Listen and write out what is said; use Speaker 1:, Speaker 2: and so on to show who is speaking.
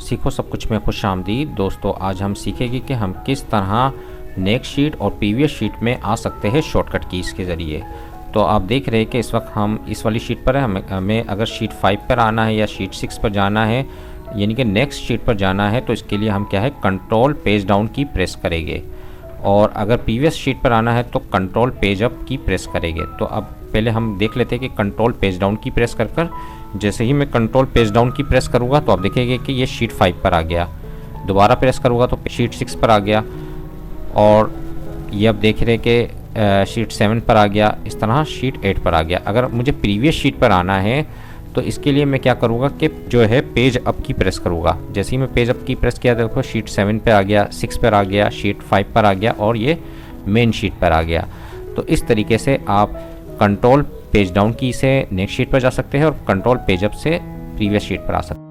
Speaker 1: सीखो सब कुछ में खुशामदीद। दोस्तों आज हम सीखेंगे कि हम किस तरह नेक्स्ट शीट और प्रीवियस शीट में आ सकते हैं शॉर्टकट कीज़ के ज़रिए। तो आप देख रहे हैं कि इस वक्त हम इस वाली शीट पर हैं। हमें अगर शीट 5 पर आना है या शीट 6 पर जाना है, यानी कि नेक्स्ट शीट पर जाना है, तो इसके लिए हम क्या है कंट्रोल पेज डाउन की प्रेस करेंगे। और अगर प्रीवियस शीट पर आना है तो कंट्रोल पेज अप की प्रेस करेंगे। तो अब पहले हम देख लेते हैं कि कंट्रोल पेज डाउन की प्रेस कर जैसे ही मैं कंट्रोल पेज डाउन की प्रेस करूँगा तो आप देखेंगे कि ये शीट 5 पर आ गया। दोबारा प्रेस करूँगा तो शीट 6 पर आ गया, और ये अब देख रहे हैं कि शीट 7 पर आ गया। इस तरह शीट 8 पर आ गया। अगर मुझे प्रीवियस शीट पर आना है तो इसके लिए मैं क्या करूँगा कि जो है पेज अप की प्रेस करूँगा। जैसे ही मैं पेज अप की प्रेस किया देखो शीट 7 पर आ गया, 6 पर आ गया, शीट 5 पर आ गया और ये मेन शीट पर आ गया। तो इस तरीके से आप कंट्रोल पेज डाउन की से नेक्स्ट शीट पर जा सकते हैं और कंट्रोल पेज अप से प्रीवियस शीट पर आ सकते हैं।